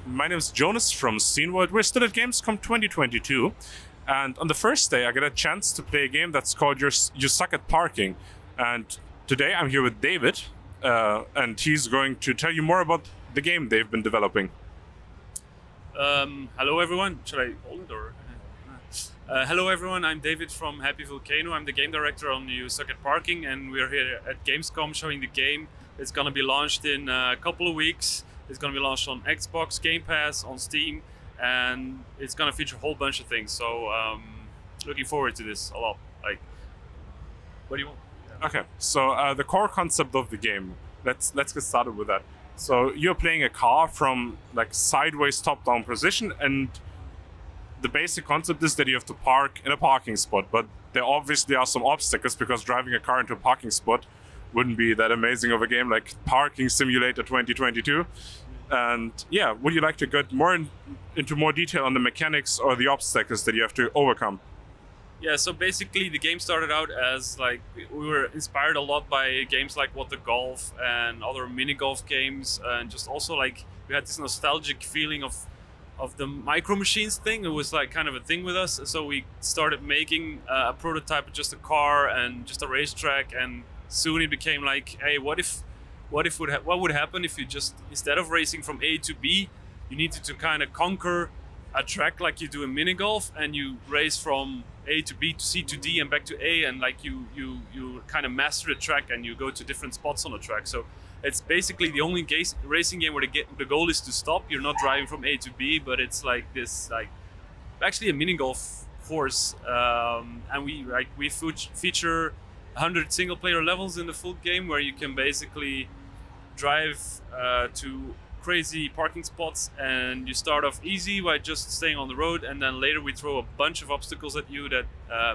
My name is Jonas from SceneWorld. We're still at Gamescom 2022, and on the first day I got a chance to play a game that's called You Suck at Parking. And today I'm here with David, and he's going to tell you more about the game they've been developing. Hello everyone. Should I hold it or? Hello everyone. I'm David from Happy Volcano. I'm the game director on You Suck at Parking, and we're here at Gamescom showing the game. It's going to be launched in a couple of weeks. It's going to be launched on Xbox, Game Pass, on Steam, and it's going to feature a whole bunch of things. So looking forward to this a lot. Like, what do you want? Okay, so the core concept of the game. Let's get started with that. So you're playing a car from like sideways top-down position, and the basic concept is that you have to park in a parking spot, but there obviously are some obstacles because driving a car into a parking spot wouldn't be that amazing of a game like Parking Simulator 2022. And yeah, would you like to get into more detail on the mechanics or the obstacles that you have to overcome? Yeah, so basically the game started out as like we were inspired a lot by games like What the Golf and other mini golf games, and just also like we had this nostalgic feeling of the micro machines thing. It was like kind of a thing with us, so we started making a prototype of just a car and just a racetrack, and soon it became like, hey, what would happen if you just, instead of racing from A to B, you needed to kind of conquer a track like you do in mini golf, and you race from A to B to C to D and back to A, and like you kind of master the track and you go to different spots on the track. So it's basically the only racing game where the goal is to stop. You're not driving from A to B, but it's like this, like actually a mini golf course, and we feature 100 single player levels in the full game where you can basically drive to crazy parking spots, and you start off easy by just staying on the road, and then later we throw a bunch of obstacles at you that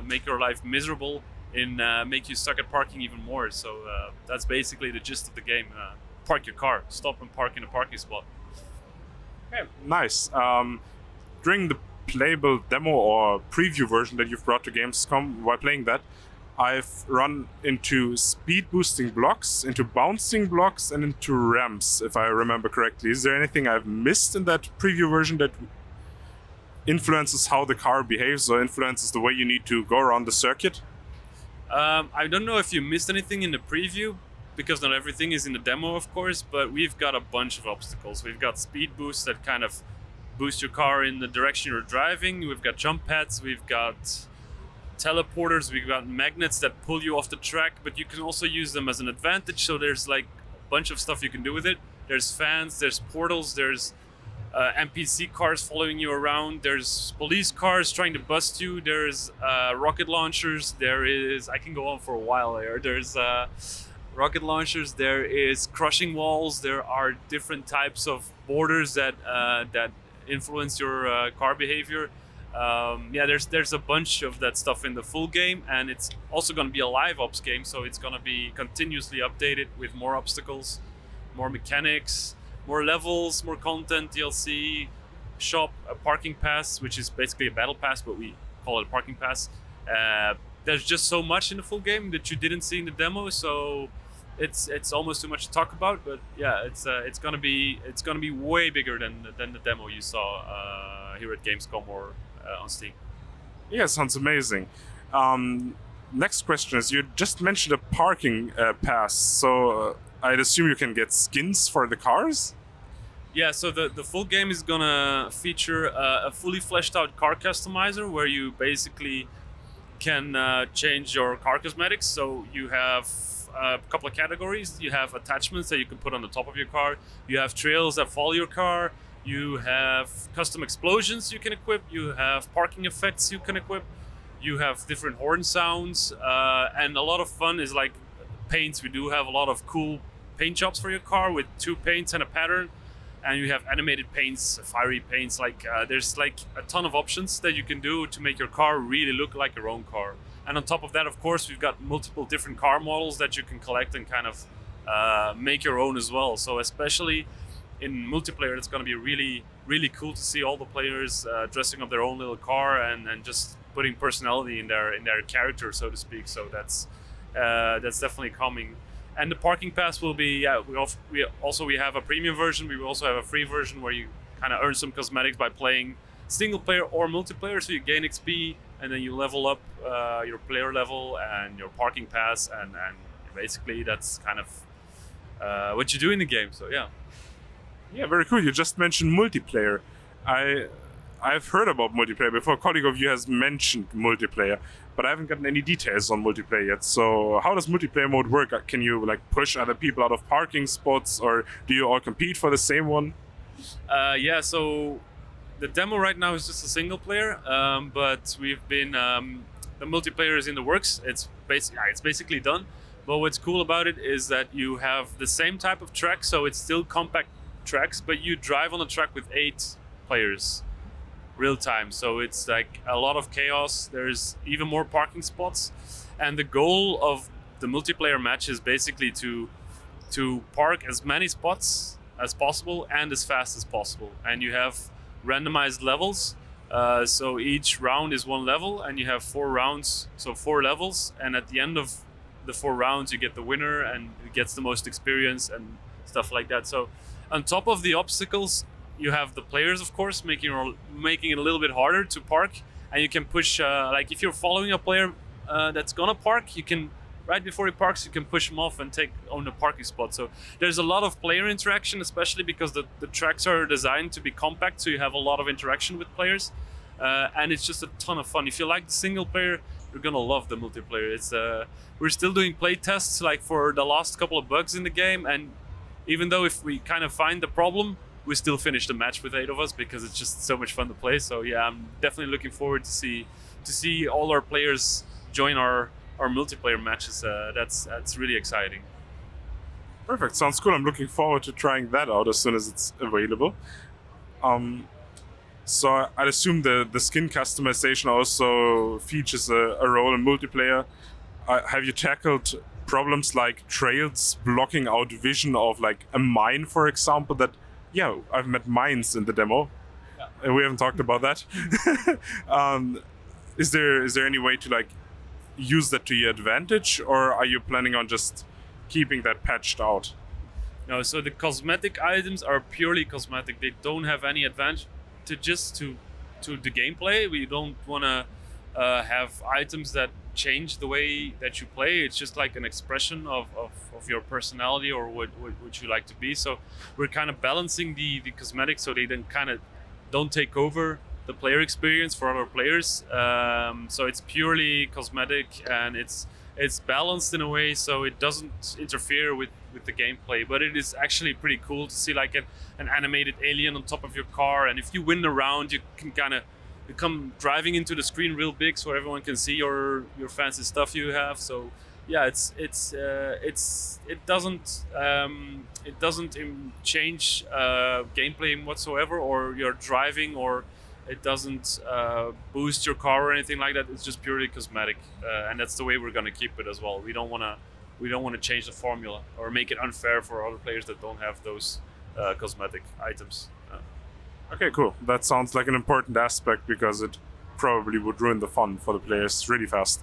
make your life miserable and make you stuck at parking even more. So that's basically the gist of the game. Park your car, stop and park in a parking spot. Okay, nice. During the playable demo or preview version that you've brought to Gamescom, while playing that, I've run into speed boosting blocks, into bouncing blocks, and into ramps, if I remember correctly. Is there anything I've missed in that preview version that influences how the car behaves or influences the way you need to go around the circuit? I don't know if you missed anything in the preview, because not everything is in the demo, of course, but we've got a bunch of obstacles. We've got speed boosts that kind of boost your car in the direction you're driving. We've got jump pads, we've got teleporters, we've got magnets that pull you off the track, but you can also use them as an advantage. So there's like a bunch of stuff you can do with it. There's fans, there's portals, there's NPC cars following you around, there's police cars trying to bust you, there's rocket launchers, I can go on for a while here. There's rocket launchers, there is crushing walls, there are different types of borders that influence your car behavior. Yeah, there's a bunch of that stuff in the full game, and it's also going to be a live ops game, so it's going to be continuously updated with more obstacles, more mechanics, more levels, more content, DLC, shop, a parking pass, which is basically a battle pass, but we call it a parking pass. There's just so much in the full game that you didn't see in the demo, so it's almost too much to talk about. But yeah, it's gonna be way bigger than the demo you saw here at Gamescom or on Steam. Yeah, sounds amazing. Next question is, you just mentioned a parking pass, so I'd assume you can get skins for the cars? Yeah, so the full game is gonna feature a fully fleshed out car customizer where you basically can change your car cosmetics. So you have a couple of categories. You have attachments that you can put on the top of your car. You have trails that follow your car. You have custom explosions you can equip. You have parking effects you can equip. You have different horn sounds. And a lot of fun is like paints. We do have a lot of cool paint jobs for your car with 2 paints and a pattern. And you have animated paints, fiery paints. Like there's like a ton of options that you can do to make your car really look like your own car. And on top of that, of course, we've got multiple different car models that you can collect and kind of make your own as well. So especially in multiplayer, it's going to be really, really cool to see all the players dressing up their own little car and just putting personality in their character, so to speak. So that's definitely coming. And the parking pass will be, we have a premium version. We will also have a free version where you kind of earn some cosmetics by playing single player or multiplayer. So you gain XP and then you level up your player level and your parking pass, and basically that's kind of what you do in the game. So yeah. Yeah, very cool. You just mentioned multiplayer. I've heard about multiplayer before. A colleague of you has mentioned multiplayer, but I haven't gotten any details on multiplayer yet. So how does multiplayer mode work? Can you like push other people out of parking spots, or do you all compete for the same one? Yeah, so the demo right now is just a single player, but we've been the multiplayer is in the works. It's basically done. But what's cool about it is that you have the same type of track, so it's still compact tracks, but you drive on a track with 8 players real time. So it's like a lot of chaos. There's even more parking spots, and the goal of the multiplayer match is basically to park as many spots as possible and as fast as possible. And you have randomized levels. So each round is 1 level, and you have 4 rounds, so 4 levels. And at the end of the 4 rounds, you get the winner, and it gets the most experience and stuff like that. So on top of the obstacles, you have the players, of course, making it a little bit harder to park, and you can push. Like if you're following a player that's gonna park, you can right before he parks, you can push him off and take on the parking spot. So there's a lot of player interaction, especially because the tracks are designed to be compact, so you have a lot of interaction with players, and it's just a ton of fun. If you like the single player, you're gonna love the multiplayer. It's we're still doing play tests like for the last couple of bugs in the game, and even though if we kind of find the problem, we still finish the match with 8 of us because it's just so much fun to play. So yeah, I'm definitely looking forward to see all our players join our multiplayer matches. That's really exciting. Perfect. Sounds cool. I'm looking forward to trying that out as soon as it's available. So I'd assume the skin customization also features a role in multiplayer. Have you tackled problems like trails blocking out vision of like a mine, for example? That I've met mines in the demo. Yeah. We haven't talked about that. Is there any way to like use that to your advantage, or are you planning on just keeping that patched out? No, so the cosmetic items are purely cosmetic. They don't have any advantages to the gameplay. We don't want to have items that change the way that you play. It's just like an expression of your personality or what you like to be. So we're kind of balancing the cosmetics so they then kind of don't take over the player experience for other players. So it's purely cosmetic, and it's balanced in a way so it doesn't interfere with the gameplay. But it is actually pretty cool to see like an animated alien on top of your car, and if you win the round, you can kind of come driving into the screen real big so everyone can see your fancy stuff you have. So yeah, it doesn't change gameplay whatsoever, or your driving, or it doesn't boost your car or anything like that. It's just purely cosmetic, and that's the way we're gonna keep it as well. We don't want to change the formula or make it unfair for other players that don't have those cosmetic items. Okay, cool. That sounds like an important aspect because it probably would ruin the fun for the players really fast.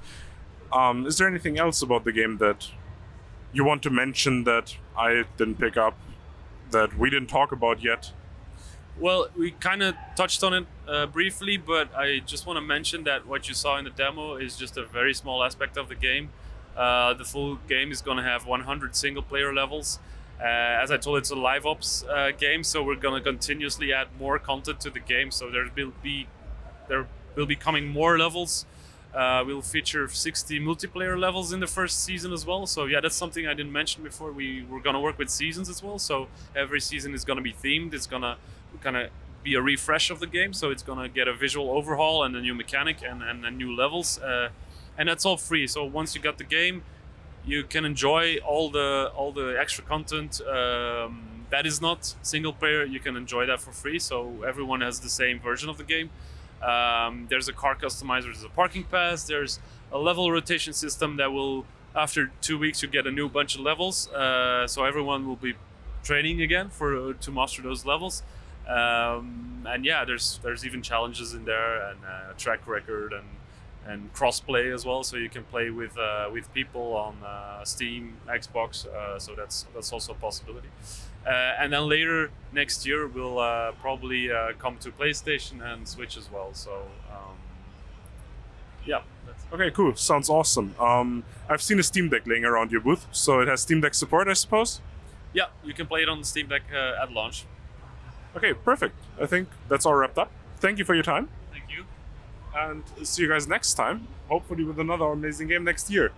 Is there anything else about the game that you want to mention that I didn't pick up, that we didn't talk about yet? Well, we kind of touched on it briefly, but I just want to mention that what you saw in the demo is just a very small aspect of the game. The full game is going to have 100 single player levels. As I told, it's a live ops game, so we're going to continuously add more content to the game. So there will be coming more levels. We'll feature 60 multiplayer levels in the first season as well. So yeah, that's something I didn't mention before. We're going to work with seasons as well. So every season is going to be themed. It's going to kind of be a refresh of the game. So it's going to get a visual overhaul and a new mechanic and new levels. And that's all free. So once you got the game, you can enjoy all the extra content that is not single player. You can enjoy that for free. So everyone has the same version of the game. There's a car customizer, there's a parking pass, there's a level rotation system that will, after 2 weeks, you get a new bunch of levels. So everyone will be training again to master those levels. And yeah, there's even challenges in there, and a track record, and and cross-play as well, so you can play with people on Steam, Xbox. So that's also a possibility. And then later next year we'll probably come to PlayStation and Switch as well. So yeah. Okay, cool. Sounds awesome. I've seen a Steam Deck laying around your booth, so it has Steam Deck support, I suppose? Yeah, you can play it on the Steam Deck at launch. Okay, perfect. I think that's all wrapped up. Thank you for your time, Thank you. and see you guys next time, hopefully with another amazing game next year.